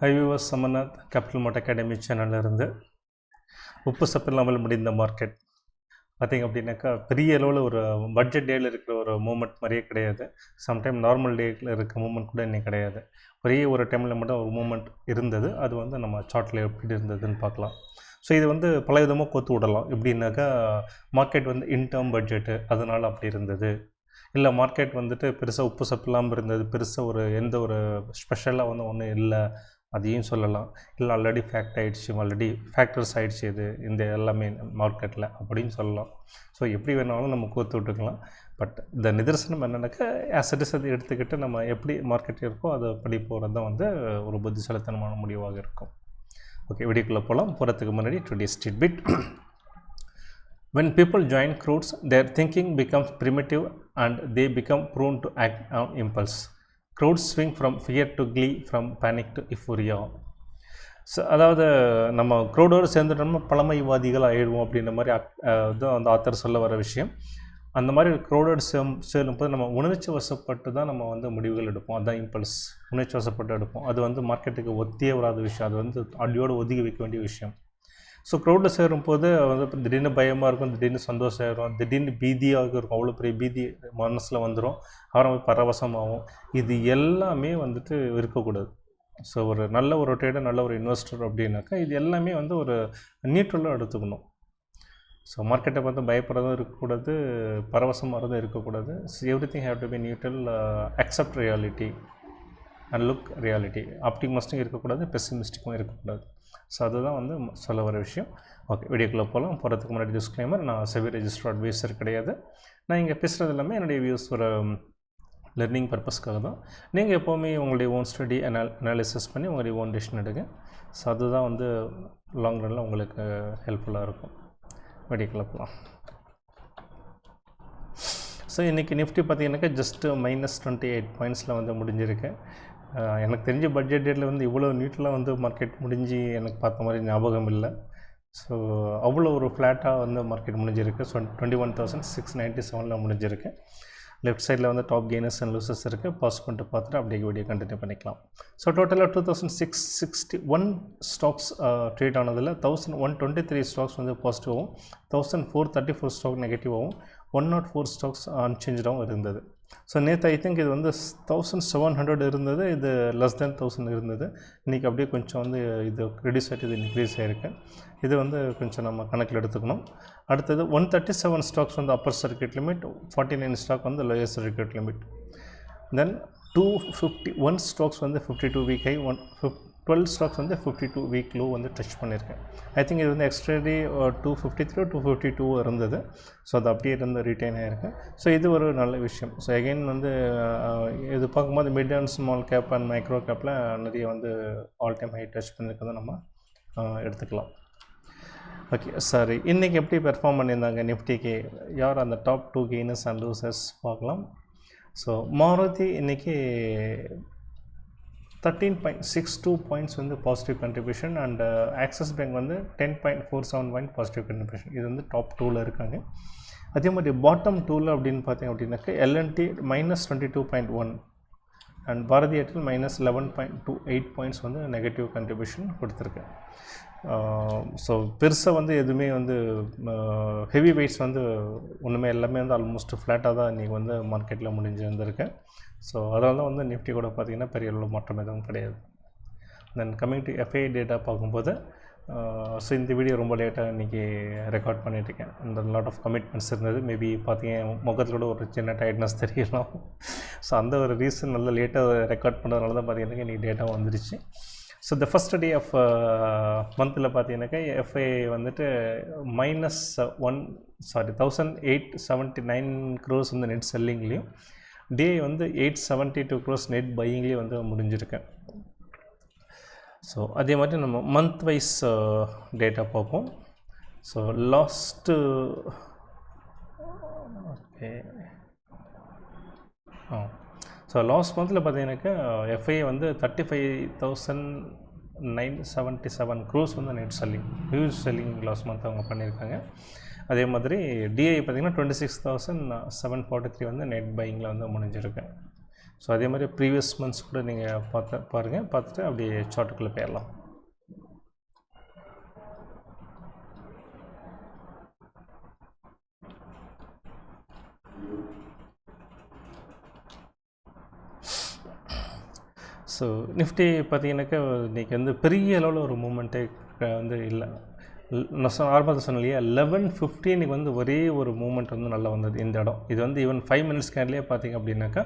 Hi viewers, Samannath, Capital Mart Academy channel இருந்து உப்பு சப்பில்லாமல் முடிந்த மார்க்கெட் பார்த்திங்க அப்படின்னாக்கா பெரிய அளவில் ஒரு பட்ஜெட் டேயில் இருக்கிற ஒரு மூமெண்ட் மாதிரியே கிடையாது. சம்டைம் நார்மல் டேயில் இருக்க மூமெண்ட் கூட இன்னைக்கு கிடையாது. ஒரே ஒரு டைமில் மட்டும் ஒரு மூமெண்ட் இருந்தது. அது வந்து நம்ம சார்ட்டில் எப்படி இருந்ததுன்னு பார்க்கலாம். ஸோ இது வந்து பல விதமாக கொத்து விடலாம். எப்படின்னாக்கா மார்க்கெட் வந்து இன்டர்ம் பட்ஜெட்டு அதனால் அப்படி இருந்தது, இல்லை மார்க்கெட் வந்துட்டு பெருசாக உப்பு சப்பில்லாமல் இருந்தது, பெருசாக ஒரு எந்த ஒரு ஸ்பெஷலாக வந்து ஒன்றும் இல்லை அதையும் சொல்லலாம். இல்லை ஆல்ரெடி ஆல்ரெடி ஃபேக்டர்ஸ் ஆகிடுச்சு இது இந்த எல்லாமே மார்க்கெட்டில் அப்படின்னு சொல்லலாம். ஸோ எப்படி வேணாலும் நம்ம கோர்த்து விட்டுக்கலாம். பட் இந்த நிதர்சனம் என்னென்னாக்கா ஆசடிஸ் அதை எடுத்துக்கிட்டு நம்ம எப்படி மார்க்கெட் இருக்கோ அதை படி போகிறது தான் வந்து ஒரு புத்திசாலித்தனமான முடிவாக இருக்கும். ஓகே, வீடியோக்குள்ளே போகிறதுக்கு முன்னாடி today's tidbit. When people join crudes, their thinking becomes primitive and they become prone to act on impulse. Crowds swing from fear to glee, from panic to euphoria. So அதாவது நம்ம க்ரௌடோடு சேர்ந்துட்டோம்னா பழமைவாதிகள் ஆகிடுவோம் அப்படின்ற மாதிரி தான் அந்த ஆத்தர் சொல்ல வர விஷயம். அந்த மாதிரி க்ரௌடோடு சேரும்போது நம்ம உணர்ச்சி வசப்பட்டு தான் நம்ம வந்து முடிவுகள் எடுப்போம். அதுதான் இம்பல்ஸ், உணர்ச்சி வசப்பட்டு எடுப்போம். அது வந்து மார்க்கெட்டுக்கு ஒத்தியே வராத விஷயம், அது வந்து அடியோடு ஒதுக்கி வைக்க வேண்டிய விஷயம். ஸோ க்ரௌடில் சேரும்போது வந்து திடீர்னு பயமாக இருக்கும், திடீர்னு சந்தோஷம் ஆகிடும், திடீர்னு பீதியாக இருக்கும், அவ்வளோ பெரிய பீதி மனசில் வந்துடும், அப்புறம் பரவசமாகும். இது எல்லாமே வந்துட்டு இருக்கக்கூடாது. ஸோ ஒரு நல்ல ஒரு ட்ரேடர், நல்ல ஒரு இன்வெஸ்டர் அப்படின்னாக்கா இது எல்லாமே வந்து ஒரு நியூட்ரலாக எடுத்துக்கணும். ஸோ மார்க்கெட்டை பார்த்து பயப்படுறதும் இருக்கக்கூடாது, பரவசமாகிறதும் இருக்கக்கூடாது. Everything have to be neutral, accept reality and look reality. ஆப்டிமிஸ்டிக்கும் இருக்கக்கூடாது, பெசிமிஸ்டிக்கும் இருக்கக்கூடாது. ஸோ அதுதான் வந்து சொல்ல வர விஷயம். ஓகே, வீடியோக்குள்ளே போகிறதுக்கு முன்னாடி டிஸ்க்ளைமர், நான் செபி ரெஜிஸ்டர்ட் அட்வைசர் கிடையாது. நான் இங்கே பேசுகிறது எல்லாமே என்னுடைய வியூஸ் ஒரு லெர்னிங் பர்பஸ்க்காக தான். நீங்கள் எப்போவுமே உங்களுடைய ஓன் ஸ்டடி அனாலிசிஸ் பண்ணி உங்களுடைய ஓன் டிசிஷன் எடுங்க. ஸோ அதுதான் வந்து லாங் ரனில் உங்களுக்கு ஹெல்ப்ஃபுல்லாக இருக்கும். வீடியோக்குள்ளே போகலாம். ஸோ இன்றைக்கி நிஃப்டி பார்த்திங்கனாக்கா ஜஸ்ட்டு -28 பாயிண்ட்ஸில் வந்து முடிஞ்சிருக்கு. எனக்கு தெரிஞ்ச பட்ஜெட் டேட்டில் வந்து இவ்வளோ நீட்டில் வந்து மார்க்கெட் முடிஞ்சு எனக்கு பார்த்த மாதிரி ஞாபகம் இல்லை. ஸோ அவ்வளோ ஒரு ஃப்ளாட்டாக வந்து மார்க்கெட் முடிஞ்சிருக்கு. ஸோ 21,697 முடிஞ்சிருக்கு. லெஃப்ட் சைடில் வந்து டாப் கெய்னர்ஸ் அண்ட் லூசஸ் இருக்குது. பாஸ் பண்ணிட்டு பார்த்துட்டு அப்படியே வீடியோ கண்டினியூ பண்ணிக்கலாம். ஸோ டோட்டலாக 2661 ஸ்டாக்ஸ் ட்ரேட் ஆனதில் 1123 ஸ்டாக்ஸ் வந்து பாசிட்டிவாகவும், 1434 ஸ்டாக் நெகட்டிவாகவும், 104 ஸ்டாக்ஸ் அன்சேஞ்சாகவும் இருந்தது. ஸோ நேற்று ஐ திங்க் இது வந்து 1700 இருந்தது, இது லெஸ் தென் 1000 இருந்தது. இன்றைக்கி அப்படியே கொஞ்சம் வந்து இது ரெடியூஸ் ஆகிட்டு இது இன்க்ரீஸ் ஆகிருக்கு. இது வந்து கொஞ்சம் நம்ம கணக்கில் எடுத்துக்கணும். அடுத்தது 137 ஸ்டாக்ஸ் வந்து அப்பர் சர்க்கியூட் லிமிட், 49 ஸ்டாக் வந்து லோயர் சர்க்கியூட் லிமிட். தென் 251 ஸ்டாக்ஸ் வந்து 52 வீக் ஹை, 12 ஸ்டாக்ஸ் வந்து 52 வீக் லோ வந்து டச் பண்ணியிருக்கேன். ஐ திங்க் இது வந்து எக்ஸ்ட்ரா 253 252 இருந்தது. ஸோ அது அப்படியே இருந்து ரீட்டைன் ஆகிருக்கு. ஸோ இது ஒரு நல்ல விஷயம். ஸோ எகைன் வந்து இது பார்க்கும்போது mid and small cap and micro கேப்பில் நிறைய வந்து ஆல் டைம் ஹை டச் பண்ணியிருக்கிறத நம்ம எடுத்துக்கலாம். ஓகே, சாரி இன்றைக்கி எப்படி பெர்ஃபார்ம் பண்ணியிருந்தாங்க நிஃப்டிக்கு, யார் அந்த டாப் 2 கெய்னர்ஸ் அண்ட் லூசர்ஸ் பார்க்கலாம். ஸோ மாருதி இன்றைக்கி 13.62 பாயிண்ட்ஸ் வந்து positive contribution and axis bank வந்து 10.47 பாயிண்ட் பாசிட்டிவ் கண்ட்ரிபியூஷன். இது வந்து டாப் 2ல் இருக்காங்க. அதே மாதிரி பாட்டம் 2ல் அப்படின்னு பார்த்தீங்க அப்படின்னாக்கா L and T -22.1 and Bharti Airtel -11.28 points வந்து நெகட்டிவ் கண்ட்ரிபியூஷன் கொடுத்துருக்கு. ஸோ பெருசாக வந்து எதுவுமே வந்து ஹெவி வெயிட்ஸ் வந்து ஒன்றுமே எல்லாமே வந்து ஆல்மோஸ்ட் ஃப்ளாட்டாக தான் இன்றைக்கி வந்து மார்க்கெட்டில் முடிஞ்சு வந்திருக்கேன். ஸோ அதனால தான் வந்து நிஃப்டி கூட பார்த்திங்கன்னா பெரிய அளவு மாற்றம் எதுவும் கிடையாது. Then coming to F I data பார்க்கும்போது ஸோ இந்த வீடியோ ரொம்ப லேட்டாக இன்றைக்கி ரெக்கார்ட் பண்ணிகிட்ருக்கேன். இந்த லாட் ஆஃப் கமிட்மெண்ட்ஸ் இருந்தது. மேபி பார்த்தீங்க முகத்தோட ஒரு சின்ன டயர்ட்னஸ் தெரியலாம். ஸோ அந்த ஒரு ரீசன் நல்லா லேட்டாக ரெக்கார்ட் பண்ணுறதுனால தான் பார்த்திங்கனாக்கா இன்றைக்கி டேட்டா வந்துருச்சு. So the first day of மந்தில் பார்த்தீங்கன்னாக்கா எஃப்ஐ வந்துட்டு -1879 க்ரோஸ் வந்து நெட் செல்லிங்லேயும், டே வந்து 872 க்ரோஸ் நெட் பையிங்லேயும் வந்து முடிஞ்சிருக்கேன். ஸோ அதே மாதிரி நம்ம மந்த் வைஸ் டேட்டா பார்ப்போம். ஸோ லாஸ்ட்டு ஸோ லாஸ்ட் மந்தில் பார்த்தீங்கன்னாக்கா எஃப்ஐ வந்து 35,977 க்ரோஸ் வந்து net selling, huge selling last month அவங்க பண்ணியிருக்காங்க. அதே மாதிரி டிஐ பார்த்திங்கன்னா 26,743 வந்து நெட் பையிங்கில் வந்து முடிஞ்சிருக்கு. ஸோ அதே மாதிரி ப்ரீவியஸ் மந்த்ஸ் கூட நீங்கள் பாருங்கள், பார்த்துட்டு அப்படியே சார்ட்டுக்குள்ளே போயிடலாம். ஸோ நிஃப்டி பார்த்தீங்கன்னாக்கா இன்றைக்கி வந்து பெரிய அளவில் ஒரு மூமெண்ட்டே வந்து இல்லை. நான் ஆரம்பத்தில் சொன்னேன் இல்லையா, 11:15 வந்து ஒரே ஒரு மூமெண்ட் வந்து நல்லா வந்தது இந்த இடம். இது வந்து ஈவன் 5 மினிட்ஸ் கேண்ட்லேயே பார்த்திங்க அப்படின்னாக்கா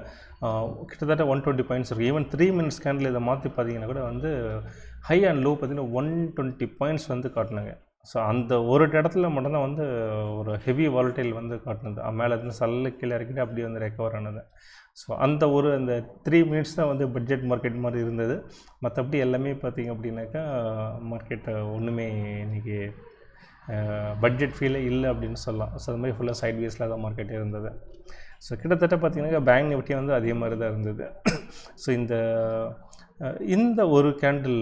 கிட்டத்தட்ட 120 பாயிண்ட்ஸ் இருக்குது. ஈவன் 3 மினிட்ஸ் கேண்டில் இதை மாற்றி பார்த்தீங்கன்னா கூட வந்து ஹை அண்ட் லோ பார்த்திங்கன்னா 120 பாயிண்ட்ஸ் வந்து காட்டினாங்க. ஸோ அந்த ஒரு இடத்துல மட்டும்தான் வந்து ஒரு ஹெவி வாலட்டைல் வந்து காட்டினது. மேலே இருந்து சல்ல கீழே இறக்கிட்டு அப்படியே வந்து ரெக்கவர் ஆனது. ஸோ அந்த 3 மினிட்ஸ் தான் வந்து பட்ஜெட் மார்க்கெட் மாதிரி இருந்தது. மற்றபடி எல்லாமே பார்த்திங்க அப்படின்னாக்கா மார்க்கெட்டை ஒன்றுமே இன்றைக்கி பட்ஜெட் ஃபீலே இல்லை அப்படின்னு சொல்லலாம். ஸோ அது மாதிரி ஃபுல்லாக சைட்வேஸில் தான் மார்க்கெட்டே இருந்தது. ஸோ கிட்டத்தட்ட பார்த்திங்கனாக்கா பேங்க் நிஃப்டி வந்து அதே மாதிரி தான் இருந்தது. ஸோ இந்த ஒரு கேண்டில்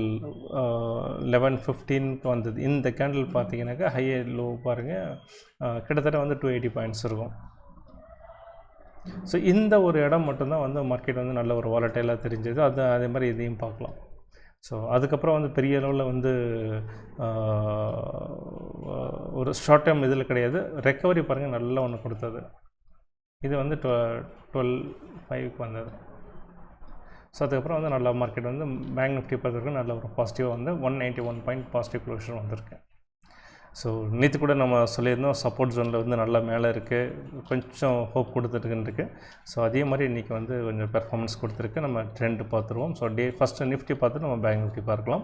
11:15 வந்தது. இந்த கேண்டில் பார்த்திங்கனாக்கா ஹை லோ பாருங்கள், கிட்டத்தட்ட வந்து 280 பாயிண்ட்ஸ் இருக்கும். ஸோ இந்த ஒரு இடம் மட்டும்தான் வந்து மார்க்கெட் வந்து நல்ல ஒரு வாலட்டைலாக தெரிஞ்சது. அதே மாதிரி இதையும் பார்க்கலாம். ஸோ அதுக்கப்புறம் வந்து பெரிய அளவில் வந்து ஒரு ஷார்ட் டேர்ம் இதில் கிடையாது, ரெக்கவரி பாருங்கள் நல்லா ஒன்று கொடுத்தது. இது வந்து 12.5க்கு வந்தது. ஸோ அதுக்கப்புறம் வந்து நல்லா மார்க்கெட் வந்து பேங்க் நிஃப்டி பார்த்துருக்கு நல்ல ஒரு பாசிட்டிவாக வந்து 191 பாயிண்ட் பாசிட்டிவ் க்ளோஷர் வந்திருக்கு. ஸோ நேற்று கூட நம்ம சொல்லியிருந்தோம் சப்போர்ட் ஜோனில் வந்து நல்லா மேலே இருக்குது, கொஞ்சம் ஹோப் கொடுத்துருக்குன்னு இருக்குது. ஸோ அதே மாதிரி இன்றைக்கி வந்து கொஞ்சம் பெர்ஃபார்மன்ஸ் கொடுத்துருக்கு. நம்ம ட்ரெண்டு பார்த்துருவோம். ஸோ ஃபஸ்ட்டு நிஃப்டி பார்த்துட்டு நம்ம பேங்க் நிஃப்டி பார்க்கலாம்.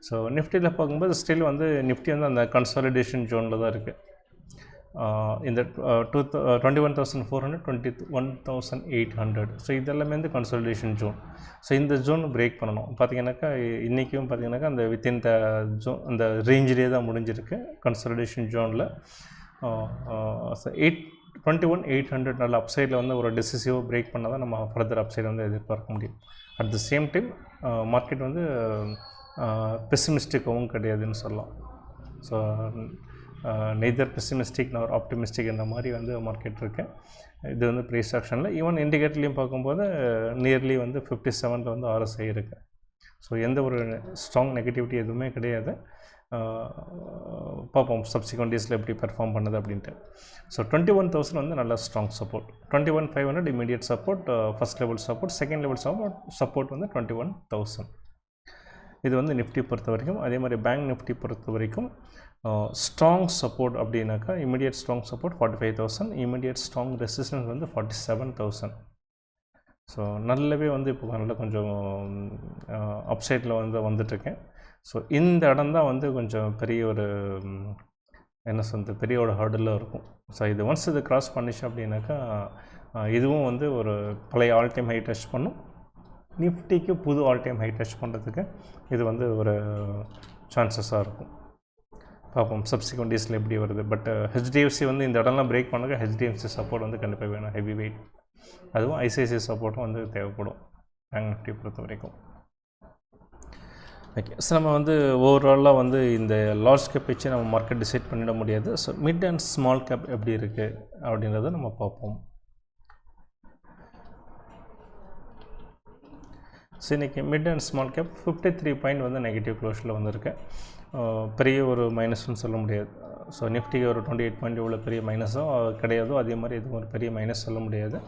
ஸோ நிஃப்டியில் பார்க்கும்போது ஸ்டில் வந்து நிஃப்டி வந்து அந்த கன்சாலிடேஷன் ஜோனில் தான் இருக்குது. இந்த 21,400 21,800. ஸோ இதெல்லாமே வந்து கன்சாலிடேஷன் ஜோன். ஸோ இந்த ஜோன் பிரேக் பண்ணணும். பார்த்திங்கனாக்கா இன்றைக்கும் பார்த்திங்கனாக்கா அந்த வித்தின் த ஜோன் அந்த ரேஞ்சிலே தான் முடிஞ்சிருக்கு கன்சாலிடேஷன் ஜோனில். 21,800 நல்ல அப்சைடில் வந்து ஒரு டெசிசிவாக பிரேக் பண்ணால் தான் நம்ம ஃபர்தர் அப்சைட் வந்து எதிர்பார்க்க முடியும். At the same time market வந்து பெசிமிஸ்டிக்காகவும் கிடையாதுன்னு சொல்லலாம். ஸோ நெய்தர் பெசிமிஸ்டிக் நர் ஆப்டிமிஸ்டிக் இந்த மாதிரி வந்து மார்க்கெட் இருக்குது. இது வந்து ப்ரைஸ் ஆக்ஷனில் ஈவன் இண்டிகேட்டர்லேயும் பார்க்கும்போது நியர்லி வந்து 57 வந்து RSI இருக்குது. ஸோ எந்த ஒரு ஸ்ட்ராங் நெகட்டிவிட்டி எதுவுமே கிடையாது. பார்ப்போம் சப்சிக்வெண்ட் டேஸில் எப்படி பெர்ஃபார்ம் பண்ணுது அப்படின்ட்டு. ஸோ 21,000 வந்து நல்ல strong support. 21,500 immediate support, first level support, second level support வந்து 21,000. இது வந்து நிஃப்டி பொறுத்த வரைக்கும். அதே மாதிரி பேங்க் நிஃப்டி பொறுத்த வரைக்கும் ஸ்ட்ராங் சப்போர்ட் அப்படின்னாக்கா immediate strong support 45,000, immediate strong resistance வந்து 47,000. ஸோ நல்லாவே வந்து இப்போ நல்லா கொஞ்சம் அப்சைடில் வந்துட்டுருக்கேன். ஸோ இந்த இடம் தான் வந்து கொஞ்சம் பெரிய ஒரு பெரிய ஒரு ஹர்டில் இருக்கும். ஸோ இது ஒன்ஸ் இது கிராஸ் பண்ணிச்சு அப்படின்னாக்கா இதுவும் வந்து ஒரு பழைய ஆல் டைம் ஹை டச் பண்ணும். நிஃப்டிக்கு புது ஆல் டைம் ஹை டச் பண்ணுறதுக்கு இது வந்து ஒரு சான்சஸாக இருக்கும். பார்ப்போம் சப்சிக்வெண்ட் டேஸில் எப்படி வருது. பட் HDFC வந்து இந்த இடம்லாம் பிரேக் பண்ணாக்க HDFC சப்போர்ட் வந்து கண்டிப்பாக வேணும், ஹெவி வெயிட். அதுவும் ICICI சப்போர்ட்டும் வந்து தேவைப்படும் பேங்க் நிஃப்டி பொறுத்த வரைக்கும். ஓகே, ஸோ நம்ம வந்து ஓவராலாக வந்து இந்த லார்ஜ் கேப் வச்சு நம்ம மார்க்கெட் டிசைட் பண்ணிட முடியாது. So mid and small cap எப்படி இருக்குது அப்படின்றத நம்ம பார்ப்போம். ஸோ இன்றைக்கி mid and small cap 53 point வந்து நெகட்டிவ் க்ளோஷரில் வந்திருக்கு. பெரிய ஒரு மைனஸ்ன்னு சொல்ல முடியாது. ஸோ நிஃப்டிக்கு ஒரு 28 பாயிண்ட் இவ்வளோ பெரிய மைனஸும் கிடையாதோ அதே மாதிரி இதுவும் ஒரு பெரிய மைனஸ் சொல்ல முடியாது.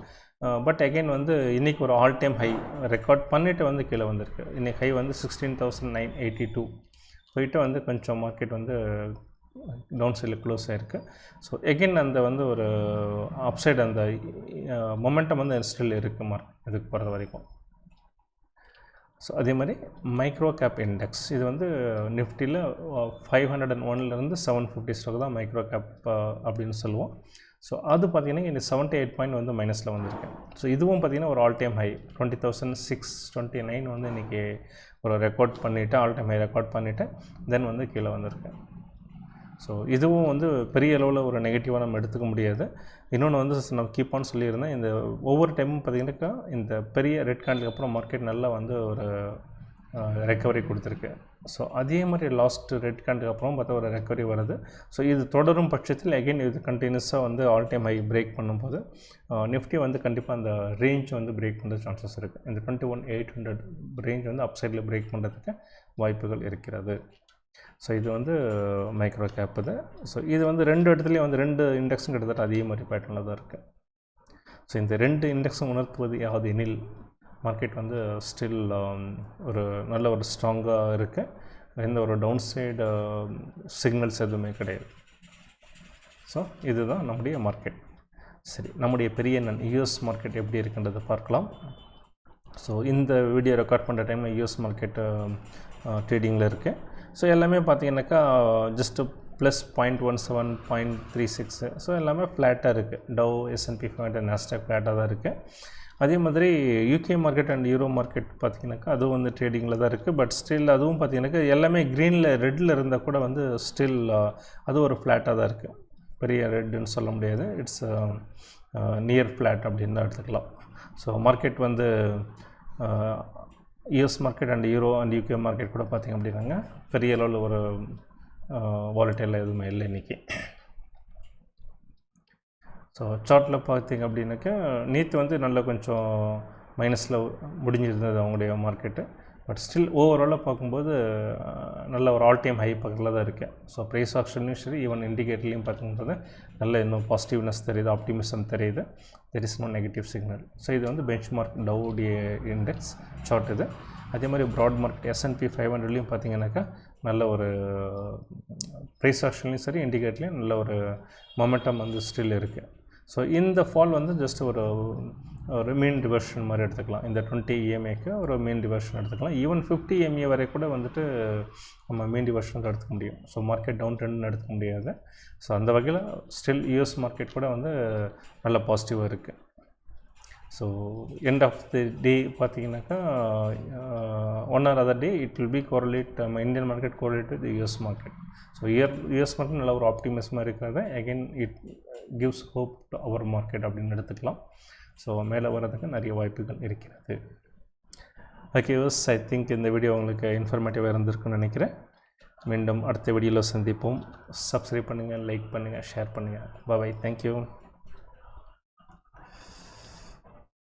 பட் அகெயின் வந்து இன்றைக்கி ஒரு ஆல் டைம் ஹை ரெக்கார்ட் பண்ணிவிட்டு வந்து கீழே வந்திருக்கு. இன்றைக்கி ஹை வந்து 16,982 போயிட்டு வந்து கொஞ்சம் மார்க்கெட் வந்து டவுன் சைடில் க்ளோஸ் ஆகிருக்கு. ஸோ எகெயின் அந்த வந்து ஒரு அப்சைடு அந்த மொமெண்டம் வந்து ஸ்டில் இருக்குது மார்க்கெட் இதுக்கு போகிற வரைக்கும். ஸோ அதே மாதிரி மைக்ரோ கேப் இண்டெக்ஸ் இது வந்து நிஃப்டியில் 501லேருந்து 750 ஸ்டாக் தான் மைக்ரோ கேப் அப்படின்னு சொல்லுவோம். ஸோ அது பார்த்திங்கன்னா இன்றைக்கி 78 பாயிண்ட் வந்து மைனஸில் வந்திருக்கு. ஸோ இதுவும் பார்த்திங்கன்னா ஒரு ஆல் டைம் ஹை 20,629 வந்து இன்றைக்கி ஒரு ரெக்கார்ட் பண்ணிவிட்டு ஆல் டைம் ஹை ரெக்கார்ட் பண்ணிவிட்டு தென் வந்து கீழே வந்திருக்கு. ஸோ இதுவும் வந்து பெரிய அளவில் ஒரு நெகட்டிவாக நம்ம எடுத்துக்க முடியாது. இன்னொன்று வந்து நம்ம கீப் ஆன் சொல்லியிருந்தேன், இந்த ஒவ்வொரு டைமும் பார்த்திங்கனாக்கா இந்த பெரிய ரெட் கேண்டிலுக்கு அப்புறம் மார்க்கெட் நல்லா வந்து ஒரு ரெக்கவரி கொடுத்துருக்கு. ஸோ அதே மாதிரி லாஸ்ட் ரெட் கேண்டுக்கு அப்புறம் பார்த்தா ஒரு ரெக்கவரி வருது. ஸோ இது தொடரும் பட்சத்தில் அகைன் இது கண்டினியூஸாக வந்து ஆல் டைம் ஹை பிரேக் பண்ணும்போது நிஃப்டி வந்து கண்டிப்பாக அந்த ரேஞ்ச் வந்து பிரேக் பண்ணுற சான்சஸ் இருக்குது. இந்த 21,800 ரேஞ்ச் வந்து அப் சைடில் பிரேக் பண்ணுறதுக்கு வாய்ப்புகள் இருக்கிறது. ஸோ இது வந்து மைக்ரோ கேப் இது. ஸோ இது வந்து ரெண்டு இடத்துலையும் வந்து ரெண்டு இண்டெக்ஸும் கிட்டத்தட்ட அதே மாதிரி பேட்டர்னில் தான் இருக்குது. ஸோ இந்த ரெண்டு இண்டெக்ஸும் உணர்த்துவது யாவது எனில் மார்க்கெட் வந்து ஸ்டில் ஒரு நல்ல ஒரு ஸ்ட்ராங்காக இருக்குது. எந்த ஒரு டவுன் சைடு சிக்னல்ஸ் எதுவுமே கிடையாது. ஸோ இதுதான் நம்முடைய மார்க்கெட். சரி, நம்முடைய பெரிய யூஎஸ் மார்க்கெட் எப்படி இருக்குன்றதை பார்க்கலாம். ஸோ இந்த வீடியோ ரெக்கார்ட் பண்ணுற டைமில் யூஎஸ் மார்க்கெட்டு ட்ரேடிங்கில் இருக்குது. ஸோ எல்லாமே பார்த்தீங்கன்னாக்கா ஜஸ்ட்டு ப்ளஸ் 0.17 0.36. ஸோ எல்லாமே ஃப்ளாட்டாக இருக்குது. டவ், S&P 500, நாஸ்டாக் ஃப்ளாட்டாக தான் இருக்குது. அதே மாதிரி UK market and euro market பார்த்திங்கனாக்கா அதுவும் வந்து ட்ரேடிங்கில் தான் இருக்குது. பட் ஸ்டில் அதுவும் பார்த்திங்கனாக்கா எல்லாமே க்ரீனில் ரெட்டில் இருந்தால் கூட வந்து ஸ்டில் அது ஒரு ஃப்ளாட்டாக தான் இருக்குது. பெரிய ரெட்டுன்னு சொல்ல முடியாது. இட்ஸ் நியர் ஃப்ளாட் அப்படின்னு தான் எடுத்துக்கலாம். ஸோ மார்க்கெட் வந்து US market and euro and UK market கூட பார்த்திங்க அப்படின்னாங்க பெரிய அளவில் ஒரு வாலட்டைல் எதுவுமே இல்லை இன்றைக்கி. ஸோ சார்ட்டில் பார்த்திங்க அப்படின்னாக்கா நேற்று வந்து நல்லா கொஞ்சம் மைனஸில் முடிஞ்சிருந்தது அவங்களுடைய மார்க்கெட்டு. பட் ஸ்டில் ஓவராலாக பார்க்கும்போது நல்ல ஒரு ஆல் டைம் ஹை பக்கத்தில் தான் இருக்குது. ஸோ ப்ரைஸ் ஆக்ஷன்லையும் சரி, ஈவன் இண்டிகேட்டர்லையும் பார்க்கும்போது நல்ல இன்னும் பாசிட்டிவ்னஸ் தெரியுது, ஆப்டிமிசம் தெரியுது. There is no negative signal. So இது வந்து பெஞ்ச் மார்க் டவுடைய இண்டெக்ஸ் சார்ட் இது. அதே மாதிரி ப்ராட் மார்க்கெட் S&P 500லையும் பார்த்திங்கனாக்கா நல்ல ஒரு ப்ரைஸ் ஆக்ஷன்லையும் சரி, இண்டிகேட்டர்லையும் நல்ல ஒரு மொமெண்டம் வந்து ஸ்டில் இருக்குது. ஸோ இந்த ஃபால் வந்து ஜஸ்ட் ஒரு மீன் ரிவர்ஷன் மாதிரி எடுத்துக்கலாம். இந்த 20 EMAக்கு ஒரு மீன் ரிவர்ஷன் எடுத்துக்கலாம். ஈவன் 50 EMA வரை கூட வந்துட்டு நம்ம மீன் ரிவர்ஷன் எடுத்துக்க முடியும். ஸோ மார்க்கெட் டவுன் ட்ரெண்ட்னு எடுத்துக்க முடியாது. ஸோ அந்த வகையில் ஸ்டில் யூஎஸ் மார்க்கெட் கூட வந்து நல்ல பாசிட்டிவாக இருக்குது. So end of the day பார்த்திங்கனாக்கா one or other day it will be correlate Indian market correlate with US market. So US market நல்ல ஒரு ஆப்டிமிசமாக இருக்கிறது. Again it gives hope to our market அப்படின்னு எடுத்துக்கலாம். ஸோ மேலே வர்றதுக்கு நிறைய வாய்ப்புகள் இருக்கிறது. ஓகே யூஸ், ஐ திங்க் இந்த வீடியோ உங்களுக்கு இன்ஃபர்மேட்டிவாக இருந்திருக்குன்னு நினைக்கிறேன். மீண்டும் அடுத்த வீடியோவில் சந்திப்போம். சப்ஸ்கிரைப் பண்ணுங்கள், லைக் பண்ணுங்கள், ஷேர் பண்ணுங்கள். பாய், தேங்க்யூ.